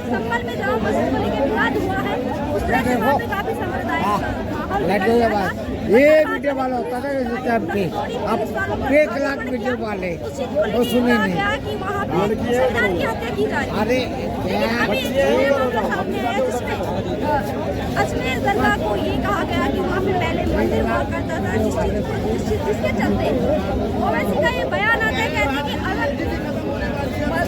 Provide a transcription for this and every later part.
संभल में जहाँ मस्जिद को लेकर विवाद हुआ है उस तरह से वहाँ पे काफी सांप्रदायिक ये वीडियो वाला होता था इस टाइम पे, अब 1 लाख वीडियो वाले वो सुने नहीं। कि वहाँ पे संविधान की हत्या की जा रही है। अरे अभी ये मामला सामने आया जिसमें अजमेर दरगाह को ये कहा गया कि वहाँ पे पहले मंदिर हुआ करता था जिसके चलते ओवैसी का ये बयान आता है, कहते हैं कि अगर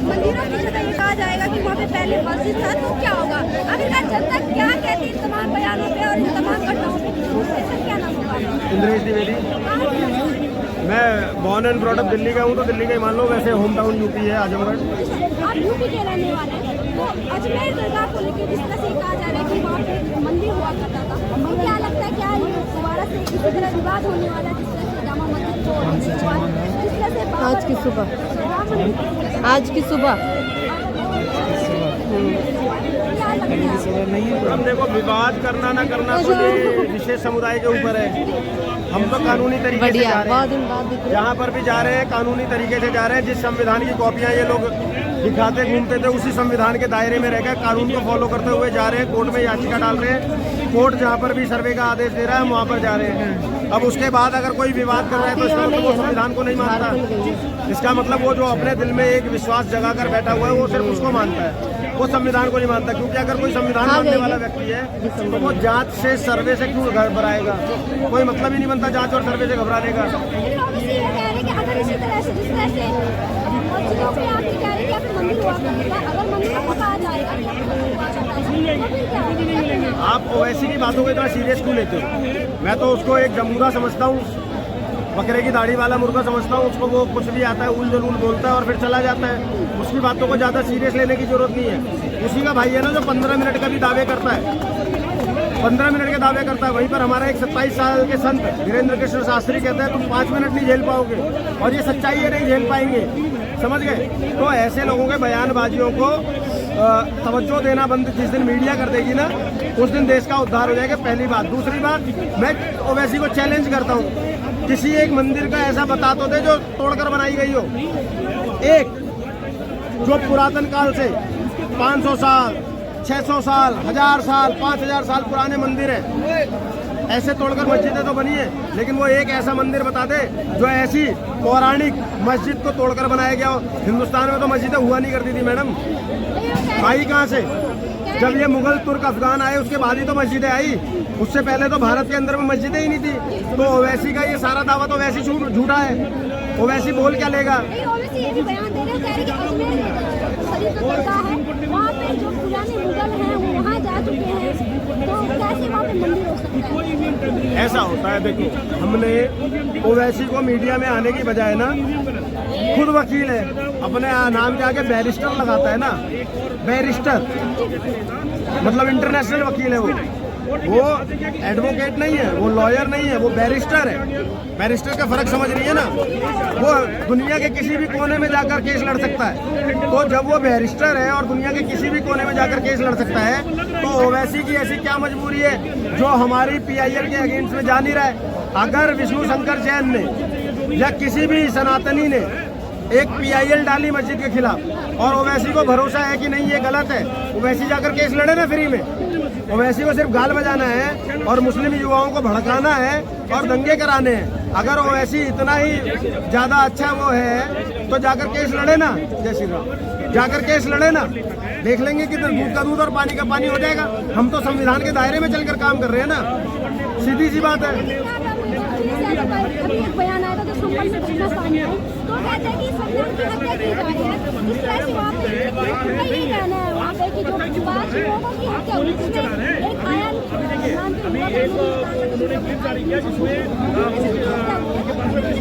मंदिरों की जगह ये कहा जाएगा कि वहाँ पे पहले मस्जिद था तो क्या होगा। आखिरकार जनता क्या कहती है इन तमाम बयानों पे और इन तमाम घटनाओं पे, क्या नाम होगा? इंद्रेश द्विवेदी। मैं born and brought up Delhi का हूँ, तो दिल्ली का ही मान लो, वैसे होम टाउन यूपी है आजमगढ़। आप यूपी के रहने वाले हैं, तो अजमेर दरगाह को लेकर जिस तरह से कहा जा रहा है कि वहाँ पे मंदिर हुआ करता था, तो क्या लगता है क्या ये दोबारा से इसी तरह विवाद होने वाला है जिस तरह से जामा मस्जिद को जिस तरह से आज की सुबह क्या लगता है? हम देखो, विवाद करना ना करना तो ये विशेष समुदाय के ऊपर है। हम तो कानूनी तरीके से जा रहे हैं, जहाँ पर भी जा रहे हैं कानूनी तरीके से जा रहे हैं। जिस संविधान की कॉपियाँ ये लोग दिखाते घूमते थे उसी संविधान के दायरे में रहकर कानून को फॉलो करते हुए जा रहे हैं। कोर्ट में याचिका डाल रहे हैं, कोर्ट जहाँ पर भी सर्वे का आदेश दे रहा है हम वहाँ पर जा रहे हैं। अब उसके बाद अगर कोई विवाद कर रहा है तो इसका मतलब वो संविधान को नहीं मानता। इसका मतलब वो जो अपने दिल में एक विश्वास जगा कर बैठा हुआ है वो सिर्फ उसको मानता है, वो संविधान को नहीं मानता। क्योंकि अगर कोई संविधान मानने वाला व्यक्ति है तो वो जांच से सर्वे से क्यों घबराएगा? कोई मतलब ही नहीं बनता जांच और सर्वे से घबराने का। लेकिन ऑब्वियसली ये कह रहे हैं कि अगर इसी तरह से जिस तरह से मस्जिदों पे आप कह रहे हैं कि अगर मंदिर हुआ करता है, अगर मंदिरों को कहा जाएगा कि यहाँ पे मंदिर हुआ करता है तो फिर क्या होगा? आप ओवैसी की बातों को इतना सीरियस क्यों लेते हो? मैं तो उसको एक जमूरा समझता हूँ, बकरे की दाढ़ी वाला मुर्गा समझता हूँ। उसको वो कुछ भी आता है उल जलूल बोलता है और फिर चला जाता है। उसकी बातों को ज़्यादा सीरियस लेने की जरूरत नहीं है। उसी का भाई है ना जो 15 मिनट का भी दावे करता है, 15 मिनट के दावे करता है। वहीं पर हमारा एक 27 साल के संत वीरेंद्र कृष्ण शास्त्री कहते हैं तुम 5 मिनट नहीं झेल पाओगे, और ये सच्चाई है, नहीं झेल पाएंगे। समझ गए? तो ऐसे लोगों के बयानबाजियों को तवज्जो देना बंद जिस दिन मीडिया कर देगी ना उस दिन देश का उद्धार हो जाएगा, पहली बात। दूसरी बात, मैं ओवैसी को चैलेंज करता हूँ, किसी एक मंदिर का ऐसा बता तो दे जो तोड़कर बनाई गई हो। एक जो पुरातन काल से 500 साल 600 साल 1000 साल 5000 साल पुराने मंदिर है, ऐसे तोड़कर मस्जिदें तो बनी है, लेकिन वो एक ऐसा मंदिर बता दे जो ऐसी पौराणिक मस्जिद को तोड़कर बनाया गया हो। हिंदुस्तान में तो मस्जिदें हुआ नहीं करती थी मैडम, आई कहाँ से? जब ये मुगल तुर्क अफगान आए उसके बाद ही तो मस्जिदें आई, उससे पहले तो भारत के अंदर में मस्जिदें ही नहीं थी। तो ओवैसी का ये सारा दावा तो वैसी झूठा है। ओवैसी बोल क्या लेगा? ये भी बयान दे रहे हैं, कह रहे हैं कि अजमेर शरीफ दरगाह है, वहाँ पे जो पुराने मुगल हैं वो वहाँ जा चुके हैं, तो कैसे वहाँ पे मंदिर हो सकता है? ऐसा होता है, देखो हमने ओवैसी को मीडिया में आने की बजाय ना, खुद वकील है, अपने नाम के आगे बैरिस्टर लगाता है ना, बैरिस्टर मतलब इंटरनेशनल वकील है वो एडवोकेट नहीं है, वो लॉयर नहीं है, वो बैरिस्टर है। बैरिस्टर का फर्क समझ रही है ना? वो दुनिया के किसी भी कोने में जाकर केस लड़ सकता है। तो जब वो बैरिस्टर है और दुनिया के किसी भी कोने में जाकर केस लड़ सकता है, तो ओवैसी की ऐसी क्या मजबूरी है जो हमारी PIL के अगेंस्ट में जा नहीं रहा है? अगर विष्णु शंकर जैन ने या किसी भी सनातनी ने एक PIL डाली मस्जिद के खिलाफ और ओवैसी को भरोसा है कि नहीं ये गलत है, ओवैसी जाकर केस लड़े ना फ्री में। ओवैसी को सिर्फ गाल बजाना है और मुस्लिम युवाओं को भड़काना है और दंगे कराने हैं। अगर ओवैसी इतना ही ज्यादा अच्छा वो है तो जाकर केस लड़े ना, जय श्री राम, जाकर केस लड़े ना, देख लेंगे कि दूध का दूध और पानी का पानी हो जाएगा। हम तो संविधान के दायरे में चलकर काम कर रहे हैं ना, सीधी सी बात है। अभी एक बयान आया था जो संभल में घटना सामने आई, तो कहते हैं कि संविधान की हत्या की जा रही है। इस तरह से वहाँ पे यही कहना है वहाँ पे कि जो 5 लोगों की हत्या हुई जिसमें एक आया नाम के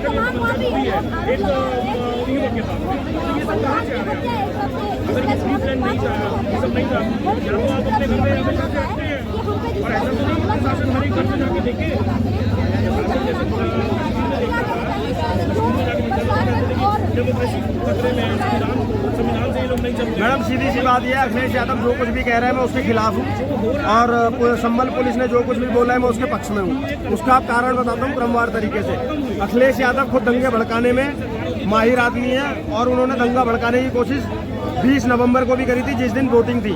तमाम वहाँ पे मैडम सीधी सी बात यह है, अखिलेश यादव जो कुछ भी कह रहा है मैं उसके खिलाफ हूँ और संभल पुलिस ने जो कुछ भी बोला है मैं उसके पक्ष में हूँ। उसका आप कारण बताता हूँ क्रमवार तरीके से। अखिलेश यादव खुद दंगे भड़काने में माहिर आदमी है और उन्होंने दंगा भड़काने की कोशिश 20 नवंबर को भी करी थी जिस दिन वोटिंग थी।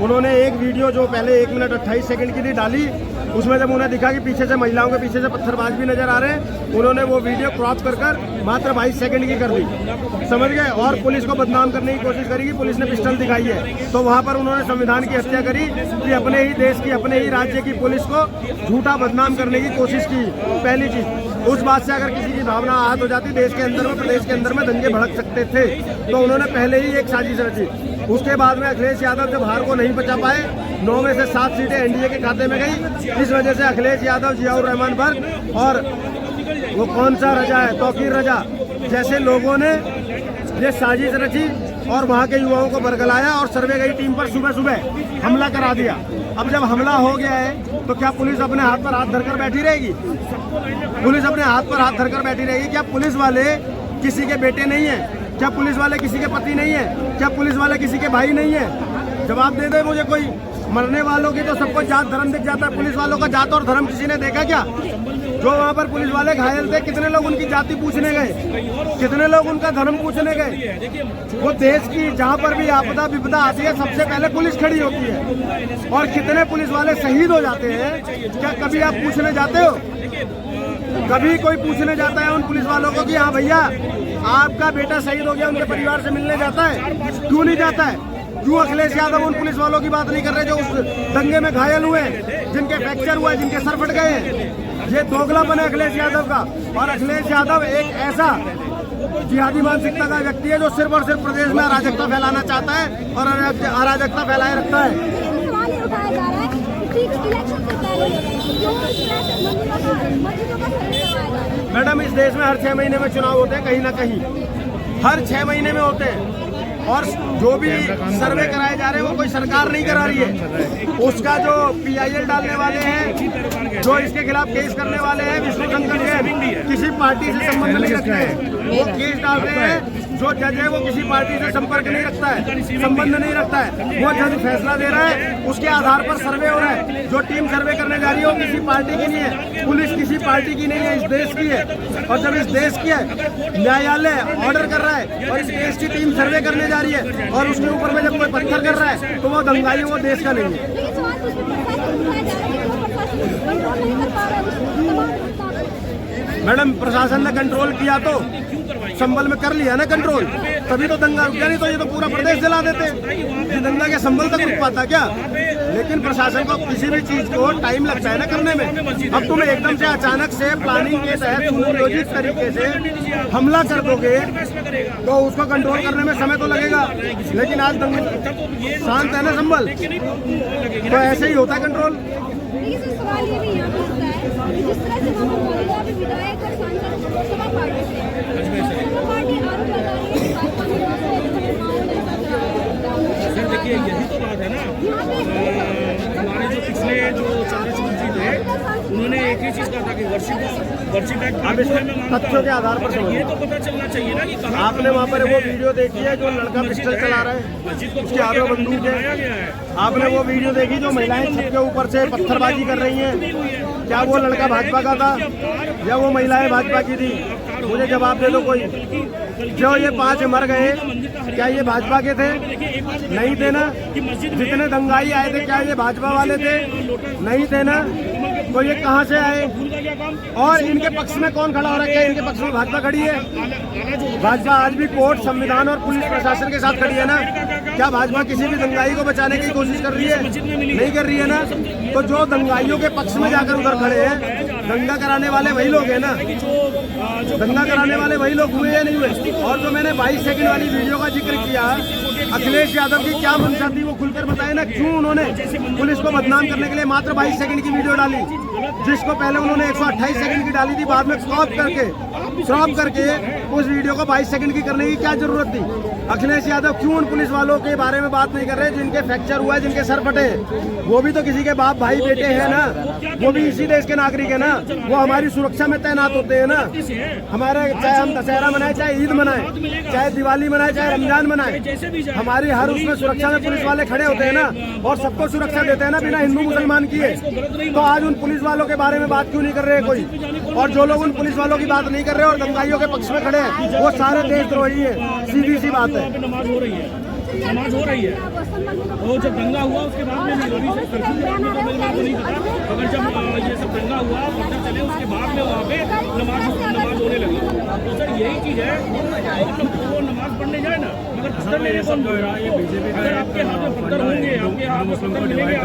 उन्होंने एक वीडियो जो पहले 1 मिनट 28 सेकंड की थी डाली, उसमें जब उन्हें दिखा कि पीछे से महिलाओं के पीछे से पत्थरबाज भी नजर आ रहे हैं, उन्होंने वो वीडियो क्रॉप कर मात्र 22 सेकंड की कर दी, समझ गए। और पुलिस को बदनाम करने की कोशिश करी कि पुलिस ने पिस्टल दिखाई है, तो वहाँ पर उन्होंने संविधान की हत्या करी कि अपने ही देश की, अपने ही राज्य की पुलिस को झूठा बदनाम करने की कोशिश की। पहली चीज, उस बात से अगर किसी की भावना आहत हो जाती, देश के अंदर में, प्रदेश के अंदर में दंगे भड़क सकते थे, तो उन्होंने पहले ही एक साजिश रची। उसके बाद में अखिलेश यादव जब हार को नहीं बचा पाए, 9 में से 7 सीटें एनडीए के खाते में गई। इस वजह से अखिलेश यादव, जियाउर रहमान बर्ग और वो कौन सा रजा है, तौकीर रजा जैसे लोगों ने ये साजिश रची और वहाँ के युवाओं को बरगलाया और सर्वे गई टीम पर सुबह सुबह हमला करा दिया। अब जब हमला हो गया है तो क्या पुलिस अपने हाथ पर हाथ धरकर बैठी रहेगी? पुलिस अपने हाथ पर हाथ धरकर बैठी रहेगी? क्या पुलिस वाले किसी के बेटे नहीं है? क्या पुलिस वाले किसी के पति नहीं है? क्या पुलिस वाले किसी के भाई नहीं है? जवाब दे दे मुझे कोई। मरने वालों की तो सबको जात धर्म दिख जाता है, पुलिस वालों का जात और धर्म किसी ने देखा क्या? जो वहाँ पर पुलिस वाले घायल थे, कितने लोग उनकी जाति पूछने गए, कितने लोग उनका धर्म पूछने गए? वो देश की जहाँ पर भी आपदा विपदा आती है, सबसे पहले पुलिस खड़ी होती है। और कितने पुलिस वाले शहीद हो जाते हैं, क्या कभी आप पूछने जाते हो? कभी कोई पूछने जाता है उन पुलिस वालों को कि हाँ भैया आपका बेटा शहीद हो गया, उनके परिवार से मिलने जाता है? क्यों नहीं जाता है? क्यों अखिलेश यादव उन पुलिस वालों की बात नहीं कर रहे जो उस दंगे में घायल हुए, जिनके फ्रैक्चर हुआ है, जिनके सर फट गए हैं? ये दोगलापन है अखिलेश यादव का। और अखिलेश यादव एक ऐसा जिहादी मानसिकता का व्यक्ति है जो सिर्फ और सिर्फ प्रदेश में अराजकता फैलाना चाहता है और अराजकता फैलाए रखता है। सवाल ये उठाया जा रहा है कि इलेक्शन से पहले क्यों मस्जिदों का सर्वे करवाया जा रहा है? मैडम, इस देश में हर 6 महीने में चुनाव होते हैं, कहीं ना कहीं हर 6 महीने में होते हैं। और जो भी सर्वे कराए जा रहे हैं वो कोई सरकार नहीं करा रही है। उसका जो PIL डालने वाले हैं, जो इसके खिलाफ केस करने वाले हैं, विष्णु शंकर जैन, किसी पार्टी से संबंध नहीं रखते हैं। वो केस डाल रहे हैं, जो जज है वो किसी पार्टी से संपर्क नहीं रखता है, संबंध नहीं रखता है। वो जज फैसला दे रहा है, उसके आधार पर सर्वे हो रहा है। जो टीम सर्वे करने जा रही है वो किसी पार्टी की नहीं है, पुलिस किसी पार्टी की नहीं है, इस देश की है। और जब इस देश की है, न्यायालय ऑर्डर कर रहा है और इस देश की टीम सर्वे करने जा रही है और उसके ऊपर में जब कोई पत्थर कर रहा है तो वो दंगाई, वो देश का नहीं है। लेकिन सवाल कुछ प्रशासन उठाया जा रहा है कि वो प्रशासन कंट्रोल नहीं कर पा रहा है। मैडम, प्रशासन ने कंट्रोल किया तो संभल में कर लिया ना कंट्रोल, तभी तो दंगा रुक गया, नहीं तो ये तो पूरा प्रदेश जला देते। ये दंगा के संभल तक रुक पाता क्या? लेकिन प्रशासन को किसी भी चीज को टाइम लगता है ना करने में। अब तुम एकदम से अचानक से प्लानिंग के तहत सुनियोजित तरीके से हमला कर दोगे तो उसको कंट्रोल करने में समय तो लगेगा। लेकिन आज दंगा शांत है ना संभल, तो ऐसे ही होता है कंट्रोल। लेकिन सर सवाल ये भी यहाँ पे उठता है कि जिस तरह से वहाँ पर मौजूदा भी विधायक और सांसद सपा पार्टी से सपा पार्टी आरोप लगा रही है भाजपा ने माहौल ऐसा करा। सर देखिए, यही तो बात है ना, हमारे जो पिछले जो चंद्रशेखर जी थे उन्होंने एक ही चीज कहा था कि वर्षिप एक्ट तथ्यों के आधार पर ये तो पता चलना चाहिए ना कि कहाँ आपने वहाँ पर वो वीडियो देखी है जो लड़का पिस्टल चला रहा है, उसके हाथ में बंदूक है। आपने वो वीडियो देखी जो महिलाएं छत के ऊपर से पत्थरबाजी कर रही हैं? क्या वो लड़का भाजपा का था या वो महिलाएं भाजपा की थी? मुझे जवाब दे दो कोई। जो ये 5 मर गए, क्या ये भाजपा के थे? नहीं थे ना। जितने दंगाई आए थे क्या ये भाजपा वाले थे? नहीं थे ना। तो ये कहाँ से आए? और इनके पक्ष में कौन खड़ा हो रहा है? क्या इनके पक्ष में भाजपा खड़ी है? भाजपा आज भी कोर्ट, संविधान और पुलिस प्रशासन के साथ खड़ी है ना। क्या भाजपा किसी भी दंगाई को बचाने की कोशिश कर रही है? नहीं कर रही है ना। तो जो दंगाइयों के पक्ष में जाकर उधर खड़े हैं, दंगा कराने वाले वही लोग हैं ना। दंगा कराने वाले वही लोग हुए या नहीं हुए? और जो मैंने 22 सेकंड वाली वीडियो का जिक्र किया, अखिलेश यादव की क्या मंशा थी वो खुलकर बताए ना। क्यों उन्होंने पुलिस को बदनाम करने के लिए मात्र 22 सेकंड की वीडियो डाली, जिसको पहले उन्होंने 128 सेकंड की डाली थी, बाद में क्रॉप करके उस वीडियो को 22 सेकंड की करने की क्या जरूरत थी? अखिलेश यादव क्यों उन पुलिस वालों के बारे में बात नहीं कर रहे जिनके फ्रैक्चर हुआ है, जिनके सर फटे? वो भी तो किसी के बाप भाई बेटे हैं ना, वो भी इसी देश के नागरिक है ना। वो हमारी सुरक्षा में तैनात होते हैं ना। हमारे चाहे हम दशहरा मनाए, चाहे ईद मनाए, चाहे दिवाली मनाए, चाहे रमजान मनाए, हमारी हर उसमें सुरक्षा में पुलिस वाले खड़े होते हैं ना, और सबको सुरक्षा देते हैं ना बिना हिंदू मुसलमान किए। तो आज उन पुलिस वालों के बारे में बात क्यों नहीं कर रहे कोई? और जो लोग उन पुलिस वालों की बात नहीं कर रहे और दंगाइयों के पक्ष में खड़े हैं वो सारे देशद्रोही हैं। सीधी सी बात है। नमाज हो रही है। नमाज हो रही है। वो जब दंगा हुआ उसके बाद में भी अभी से कर्फ्यू के बाद में तो नहीं पता, अगर जब ये सब दंगा हुआ पता चले उसके बाद में वहाँ पे नमाज होने लगी। तो सर यही चीज़ है, वो नमाज पढ़ने जाए ना, अगर पत्थर लेने कौन बोल रहा है? ये बीजेपी का आपके हाथ में पत्थर होंगे, आपके हाथ में पत्थर मिलेंगे,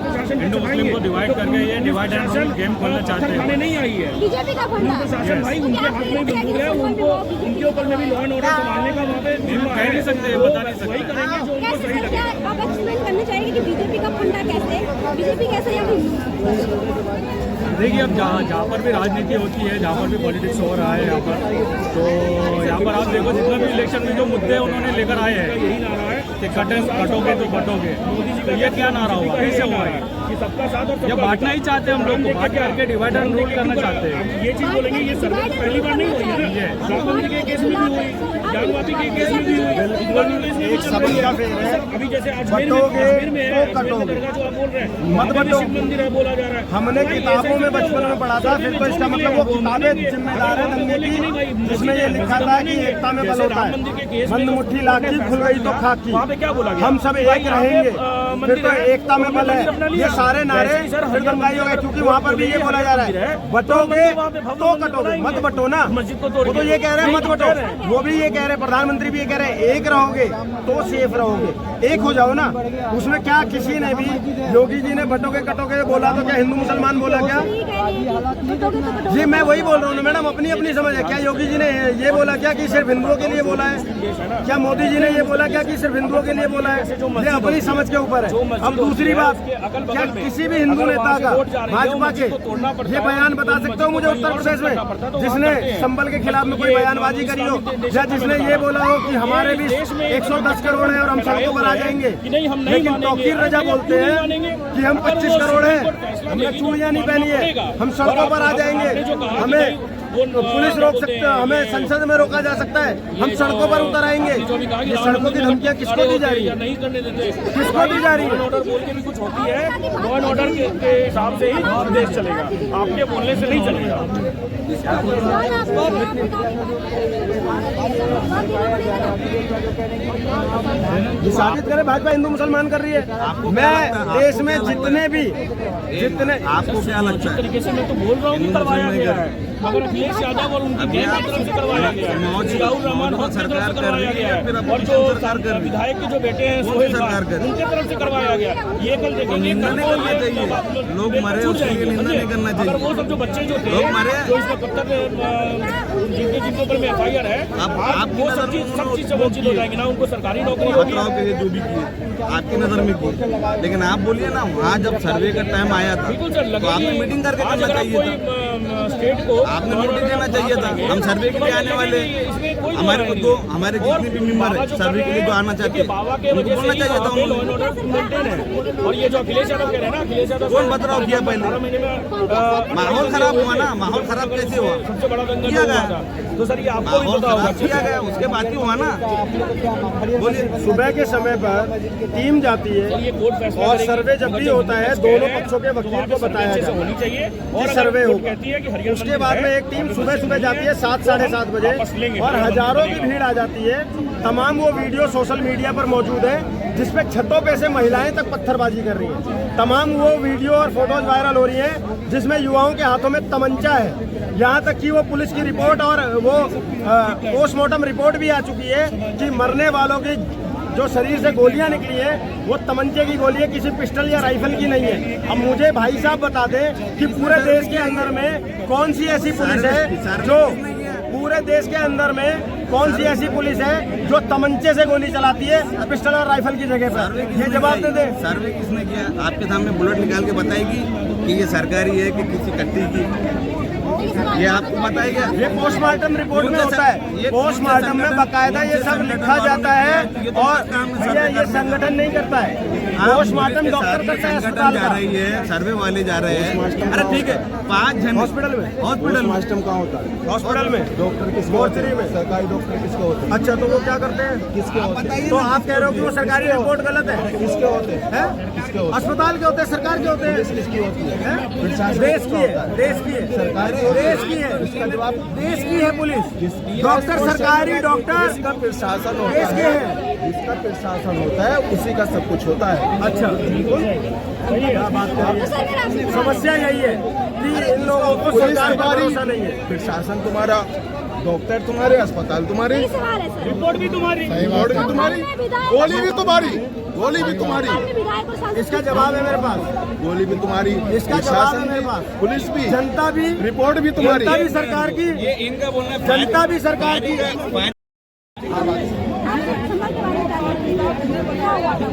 प्रशासन हिंदू मुस्लिम को डिवाइड करके ये डिवाइड एंड गेम खोलना चाहते हैं। खाने नहीं आई है बीजेपी का फंडा प्रशासन भाई, उनके हाथ में बंदूक है, उनको उनके ऊपर में भी लॉ एंड ऑर्डर संभालने का वहाँ पे कह नहीं सकते, बता नहीं सकते, वही करेंगे जो उनको सही लगे। आप एक्सप्लेन करना चाहेंगे कि बीजेपी का फंडा कैसे, बीजेपी कैसे यहाँ देखिए, अब जहाँ पर भी राजनीति होती है, जहाँ पर भी पॉलिटिक्स हो रहा है यहाँ पर, तो यहाँ पर आप देखो जितना भी इलेक्शन में जो मुद्दे उन्होंने लेकर आए हैं, यही नारा है कि कटोगे तो बटोगे। मोदी जी का ये क्या नारा हुआ, कैसे हुआ है? ये सबका साथ और ये बांटना ही चाहते हैं हम लोग को, बांट करके डिवाइड एंड रूल करना चाहते हैं। ये चीज़ बोलेंगे, ये सर्वे पहली बार नहीं हुई है ना, रामबंदी के केस में भी हुई, जानवादी के केस में भी हुई, अभी जैसे अजमेर में है, जो आप बोल रहे हैं मत बटो शिव मंदिर है बोला जा रहा है। हमने किताबों में बचपन में पढ़ा था, फिर तो इसका मतलब वो किताबें जिम्मेदार है दंगे की, जिसमें ये लिखा था कि एकता में बल होता है, बंद मुट्ठी लाठी खुल गई तो खाकी, वहाँ पे क्या बोला गया? हम सब एक रहेंगे, फिर तो एकता में बल है। ये सारे नारे फिर दंगाई हो गए, क्योंकि वहाँ पर भी ये बोला जा रहा है बटोगे तो कटोगे, मत बटो ना। मस्जिद को वो तो ये कह रहे हैं मत बटो, वो भी ये कह रहे हैं, प्रधानमंत्री भी ये कह रहे हैं एक रहोगे तो सेफ रहोगे, एक हो जाओ ना। उसमें क्या किसी ने भी, योगी जी ने बटोगे कटोगे बोला तो क्या हिंदू मुसलमान बोला क्या? जी मैं वही बोल रहा हूँ ना मैडम, अपनी अपनी समझ है। क्या योगी जी ने ये बोला क्या कि सिर्फ हिंदुओं के लिए बोला है? क्या मोदी जी ने ये बोला क्या कि सिर्फ हिंदुओं के लिए बोला है? ये अपनी समझ के ऊपर है। अब दूसरी बात, क्या किसी भी हिंदू नेता का, भाजपा के ये बयान बता सकते हो मुझे उत्तर प्रदेश में जिसने संबल के खिलाफ में कोई बयानबाजी करी हो, या जिसने ये बोला हो कि हमारे भी 110 करोड़ है और हम सड़कों पर आ जाएंगे, लेकिन तौकीर रजा बोलते हैं कि हम 25 करोड़ हैं, हमने चूड़ियां नहीं पहनी है, हम सड़कों पर आ जाएंगे, हमें पुलिस रोक सकते है, हमें संसद में रोका जा सकता है, हम सड़कों पर उतर आएंगे। ये सड़कों की धमकियां किसको दी जा रही है? नहीं करने देते, किसको दी जा रही है? ऑर्डर बोल के भी कुछ होती है, लॉ एंड ऑर्डर के हिसाब से ही देश चलेगा, आपके बोलने से नहीं चलेगा। साबित करे भाजपा हिंदू मुसलमान कर रही है। मैं देश में जितने आपको क्या लगता है? तरीके से मैं तो बोल रहा हूँ कि करवाया गया है, मगर अखिलेश यादव और उनकी गैंग की तरफ से करवाया गया है, जियाउर रहमान की तरफ से करवाया गया है, और जो विधायक के जो बेटे हैं सोहेल खान, उनके तरफ से करवाया गया। ये कल देखेंगे, लोग मरे उसके लिए निंदा नहीं करना चाहिए। वो सब जो बच्चे जो थे, जो इसमें पत्थर जिनके ऊपर में FIR है, आप वो सब चीज से वंचित हो जाएंगे ना, उनको सरकारी नौकरी होगी। जो भी किए आपकी नजर में किए, लेकिन आप बोलिए ना, वहाँ जब सर्वे का टाइम आया था तो आपने मीटिंग करके करना चाहिए था, स्टेट को आपने नोटिस देना चाहिए था। हम सर्वे के लिए आने वाले, हमारे जितने भी मेंबर है सर्वे के लिए तो आना चाहते हैं, उनको बोलना चाहिए था उन्होंने। और ये जो अखिलेश यादव कह रहे हैं ना, अखिलेश यादव कौन बदलाव किया पहले? माहौल खराब हुआ ना, माहौल खराब कैसे हुआ? सबसे बड़ा दंगल किया हुआ गया था, तो सर ये आपको भी पता होगा। किया गया, उसके बाद ही हुआ ना। बोलिए, सुबह के समय पर टीम जाती है ये कोर्ट फैसला और करेगी। सर्वे जब भी होता है दोनों पक्षों के वकील को बताया अच्छे से जाता होनी है चाहिए, और कि सर्वे कोर्ट होगा। कहती है कि हरियाणा उसके बाद में एक टीम सुबह सुबह जाती है 7 साढ़े 7 बजे और हजारों की भीड़ आ जाती है। तमाम वो वीडियो सोशल मीडिया पर मौजूद है जिसपे छतों पे से महिलाएं तक पत्थरबाजी कर रही हैं। तमाम वो वीडियो और फोटोज वायरल हो रही हैं जिसमें युवाओं के हाथों में तमंचा है। यहाँ तक कि वो पुलिस की रिपोर्ट और वो पोस्टमार्टम रिपोर्ट भी आ चुकी है कि मरने वालों की जो शरीर से गोलियां निकली हैं वो तमंचे की गोली है, किसी पिस्टल या राइफल की नहीं है। अब मुझे भाई साहब बता दें कि पूरे देश के अंदर में कौन सी ऐसी पुलिस है जो पूरे देश के अंदर में कौन सी ऐसी पुलिस है जो तमंचे से गोली चलाती है पिस्टल और राइफल की जगह पर? ये जवाब दे दे। सर्वे किसने किया? आपके सामने बुलेट निकाल के बताएगी कि ये सरकारी है कि किसी कट्टी की, ये आपको बताएगा। ये पोस्टमार्टम रिपोर्ट में होता है, पोस्टमार्टम में बाकायदा ये सब लिखा जाता है। और भैया ये संगठन नहीं करता है, पोस्टमार्टम डॉक्टर करता है अस्पताल जा का। रही है, सर्वे वाले जा रहे हैं। अरे ठीक है, 5 जन हॉस्पिटल में पोस्टमार्टम कहाँ होता है? हॉस्पिटल में डॉक्टर किसके मोर्चरी में सरकारी डॉक्टर किसके होते हैं? अच्छा, तो वो क्या करते हैं? किसके होते हैं? तो आप कह रहे हो कि वो सरकारी रिपोर्ट गलत है? किसके होते हैं? हैं? किसके होते हैं? अस्पताल के होते हैं, सरकार के होते हैं, किसकी होती है? हैं? देश की है, देश की है। सरकारी देश की है, इसका जवाब देश की है पुलिस, डॉक्टर सरकारी डॉक्टर इसका प्रशासन होता देश के है, इसका प्रशासन होता है, उसी का सब कुछ होता है। अच्छा बिल्कुल क्या बात कर रही तो सर मेरा आपसे है। समस्या यही है कि इन लोगों को पुलिस सरकार पर तुम्हारी, भरोसा नहीं है। प्रशासन तुम्हारा, डॉक्टर तुम्हारे, अस्पताल तुम्हारे, यही सवाल है सर। रिपोर्ट भी तुम्हारी, रोड भी तुम्हारी, गोली भी तुम्हारी, गोली भी तुम्हारी, आपने विधायक और सांसद इसका जवाब है मेरे पास, गोली भी तुम्हारी, इसका जवाब है प्रशासन मेरे भी, पास, पुलिस भी, जनता भी, रिपोर्ट भी तुम्हारी। जनता भी सरकार की, ये इनका बोलना जनता भी सरकार की है। आपने संभल के बारे में जानकारी दी। क्या हुआ था?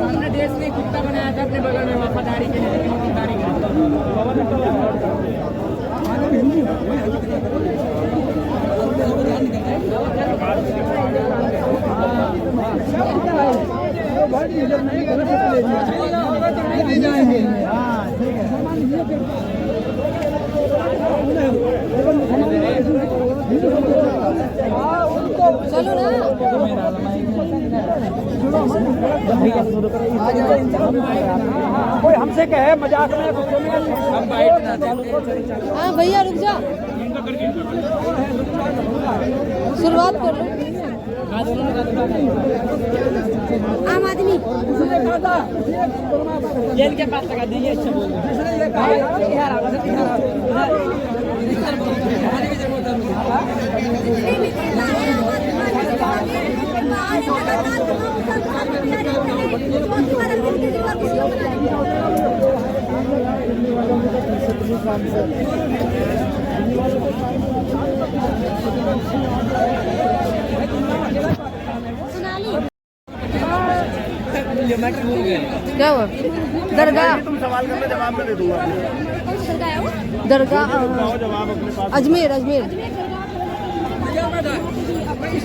हमने देश में कुत्ता बनाया था अपने बगल में वफादारी के लिए, वफादारी के चलो ना। कोई हमसे कहे मजाक में, हम बाइट ना दें। हाँ भैया रुक जा, शुरुआत कर लो। आम आदमी ये इनके पास लगा दीजिए। अच्छा क्या हुआ? दरगाह, तुम सवाल करना जवाब मैं दे दूंगा। कौन सा दरगाह है वो? बताओ दरगाह जवाब अपने पास। अजमेर, अजमेर। दरगाह